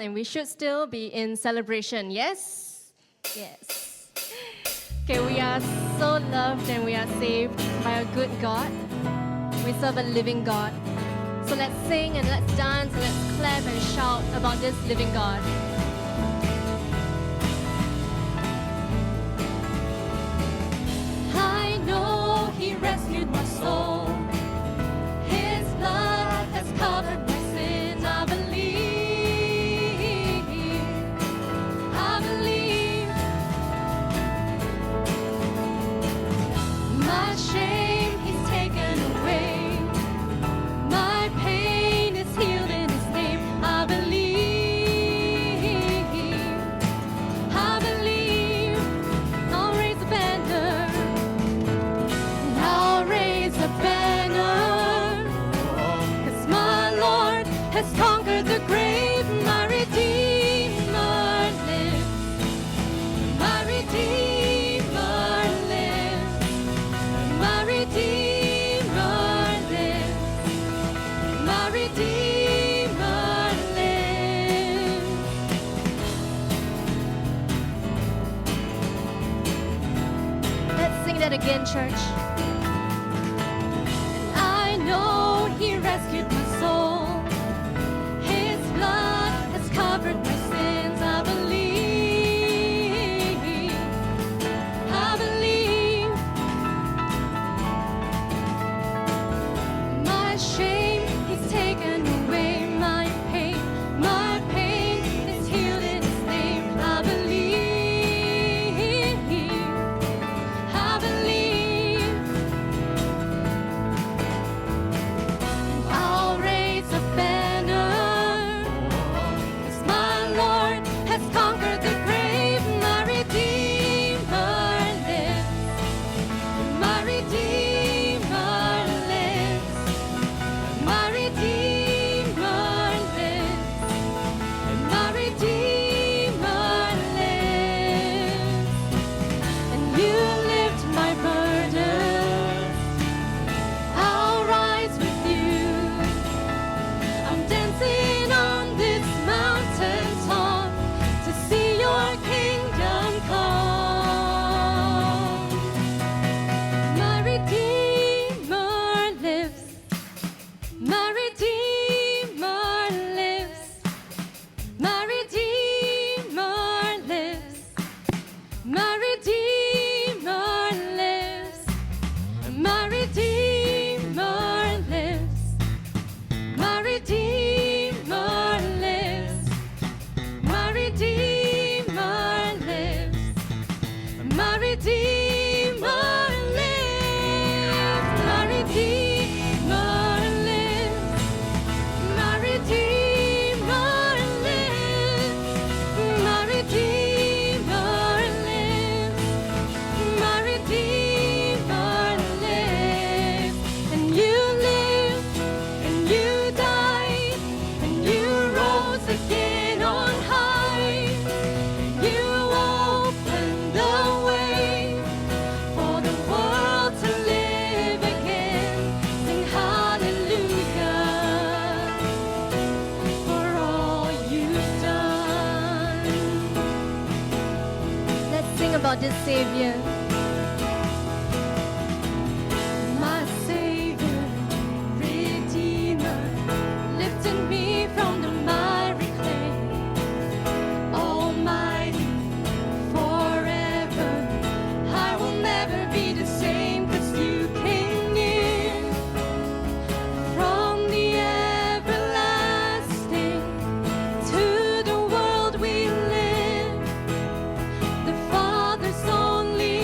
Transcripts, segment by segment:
And we should still be in celebration, yes? Yes. Okay, we are so loved and we are saved by a good God. We serve a living God. So let's sing and let's dance and let's clap and shout about this living God. I know He rescued my soul. His blood has covered my sins. I believe. My shame He's taken away. My pain is healed in His name. I believe. I'll raise a banner. I'll raise a banner. 'Cause my Lord has conquered the grave. My Redeemer lives. My Redeemer lives. My Redeemer lives. My Redeemer lives. Let's sing that again, church. And I know He rescued my soul. His blood has covered my sins. I believe. My shame He's taken away. My pain is healed in His name. I believe. I'll raise a banner. 'Cause my Lord has conquered the grave. My Redeemer lives. My Redeemer lives. My Redeemer lives. My Redeemer lives. And You lift my burdens. I'll rise with You. I'm dancing on this mountain top to see Your kingdom come. My Redeemer lives. My Redeemer lives. My Redeemer lives. My Redeemer lives. My Redeemer lives. My Redeemer lives. My Redeemer lives. My Redeemer lives. My Redeemer lives. My Redeemer lives. My Redeemer lives. My Redeemer lives. And You lived and You died and You rose again on high. You opened the way for the world to live again. Sing hallelujah for all You've done. Let's sing about this Savior. My Savior, Redeemer, lifted me from the miry clay. Almighty, forever, I will never be the same. 'Cause You came near from the everlasting to the world we live. The Father's only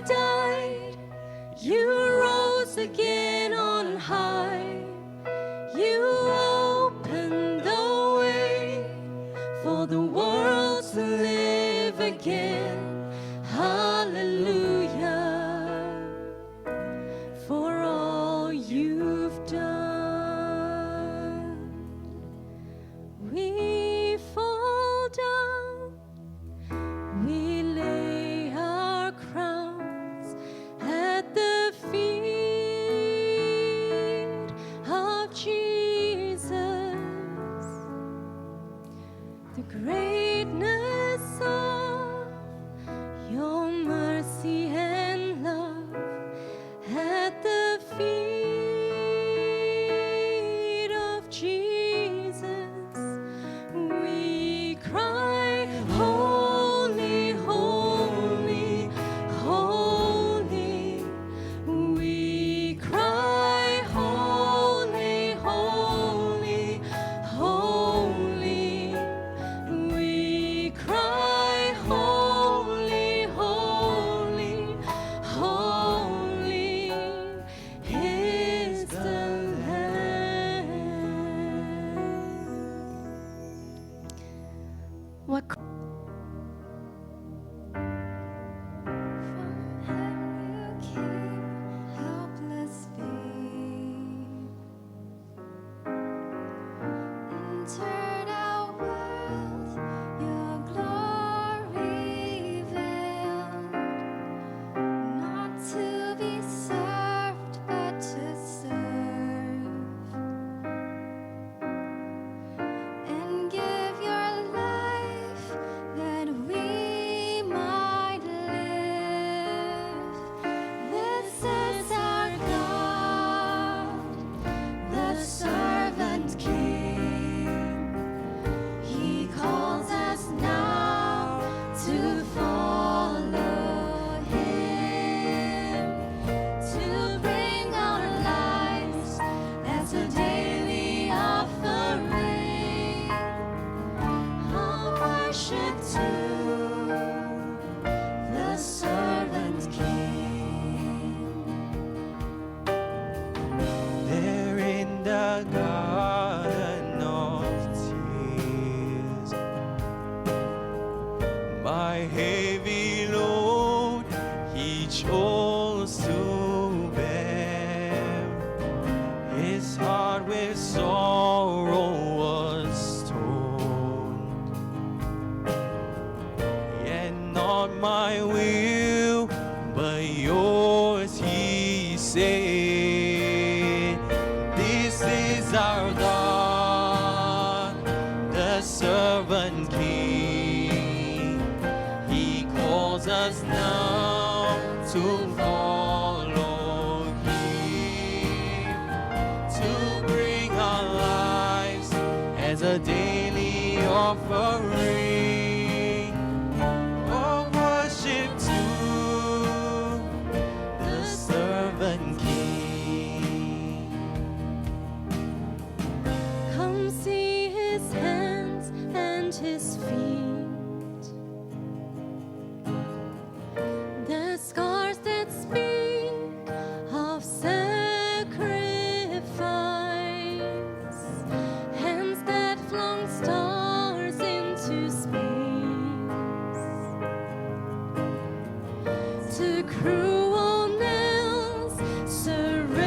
died, you rose again on high. You opened the way for the world to live again. Hallelujah, for all you've done. We fall down, we lay our crowns at the feet of Jesus. The greatness of your mercy and love at the feet of Jesus. We cry, holy, holy, holy. We cry, holy, holy, holy. We cry, holy, holy, holy is the Lamb. What from heaven you came, helpless babe, entered our world, your glory veiled, not to be served but to serve, and give your life that we might live. This is our God, the servant King. He calls us now to follow Him, to bring our lives as a daily offering of worship to the servant King. There in the garden of tears, my heavy load He chose to bear. His heart with sorrow was torn, yet not my will but yours, He said. This is our God, the servant King. He calls us now to follow Him, to bring our lives as a daily offering of worship to the servant King. Come see His hands and His feet, the scars that speak of sacrifice, hands that flung stars into space, to cruel nails surrender.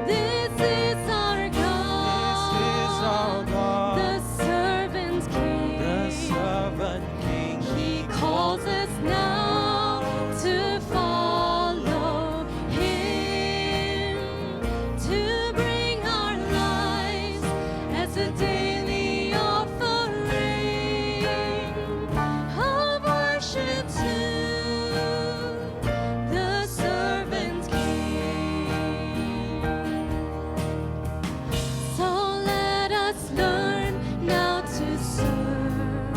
This is our God, the servant King. The servant King. He calls us now to follow Him, to bring our lives as a daily offering of worship to the servant King. So let us learn now to serve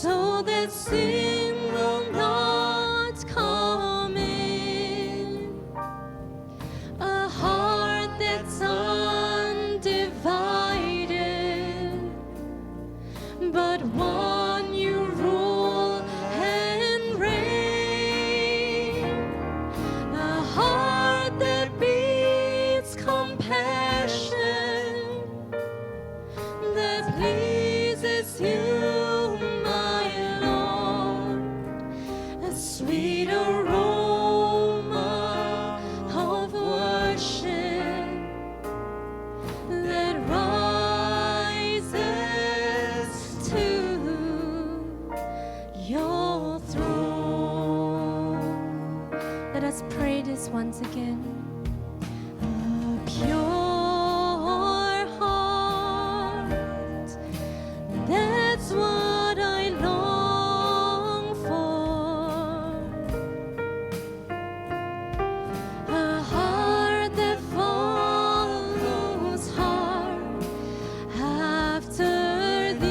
so that sin will not come in. A heart that's undivided, but one you rule and reign. A heart that beats compassion, that pleases you, my Lord. A sweet aroma of worship that rises to your throne. Let us pray this once again. A pure heart, that's what I long for. A heart that follows hard after thee.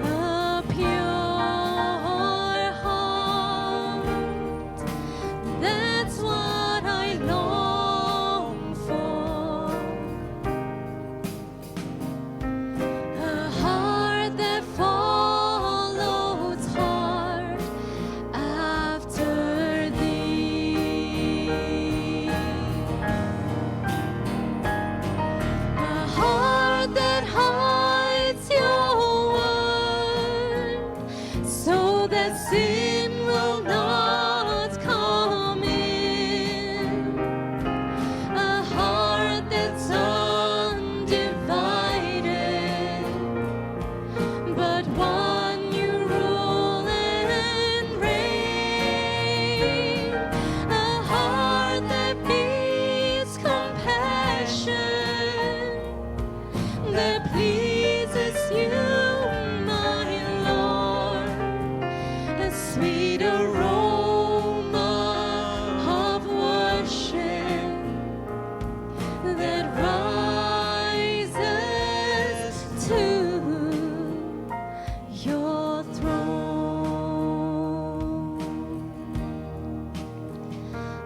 A pure heart, that's what I long for. A heart that follows hard after thee. A heart that hides your word, so that sin will not come in. A heart that's undivided, but one you rule and reign. A heart that beats compassion, that pleases you, my Lord. A sweet aroma of worship that rises to your throne.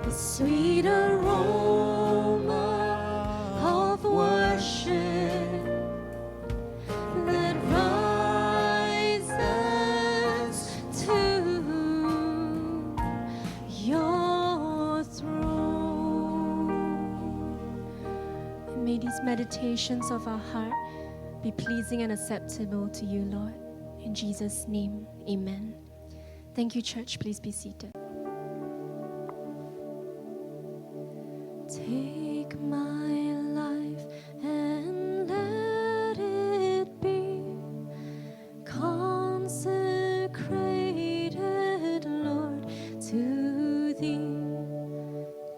A sweet aroma of worship that rises to your throne. And may these meditations of our heart be pleasing and acceptable to you, Lord. In Jesus' name, amen. Thank you, church. Please be seated. Take my life and let it be consecrated, Lord, to thee.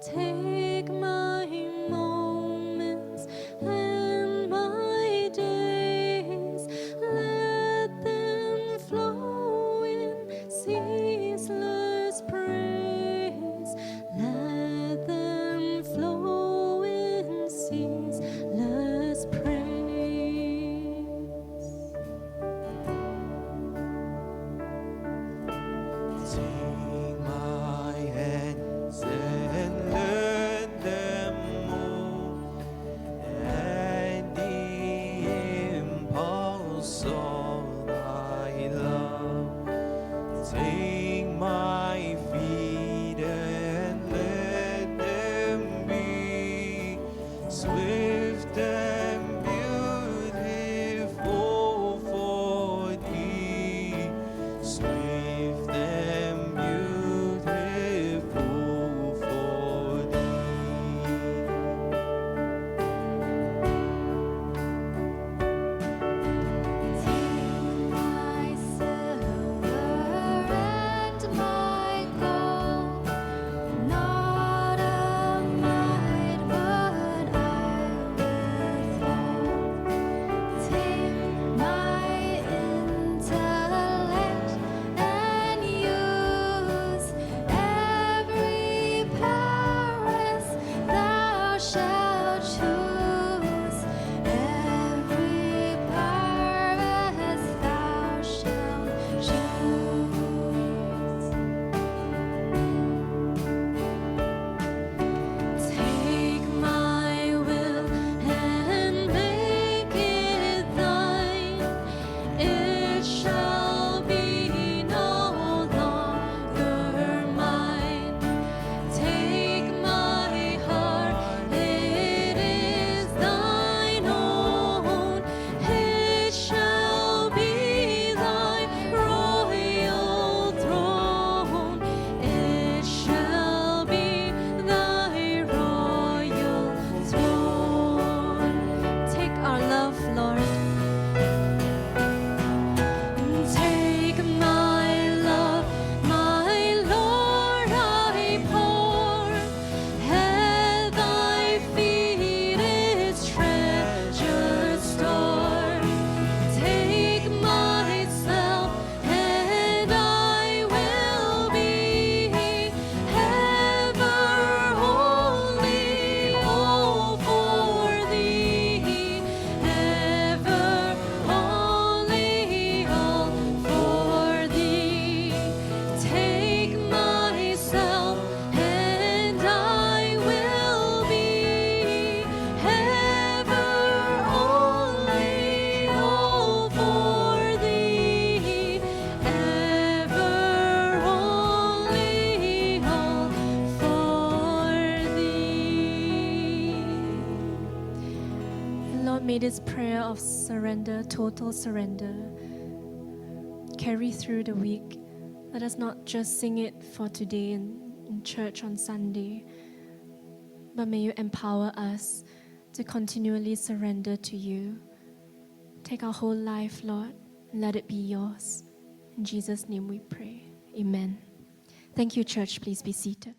Take my moments and my days, let them flow in ceaseless praise. Let them flow in Lord, may this prayer of surrender, total surrender, carry through the week. Let us not just sing it for today in church on Sunday, but may you empower us to continually surrender to you. Take our whole life, Lord, and let it be yours. In Jesus' name we pray. Amen. Thank you, church. Please be seated.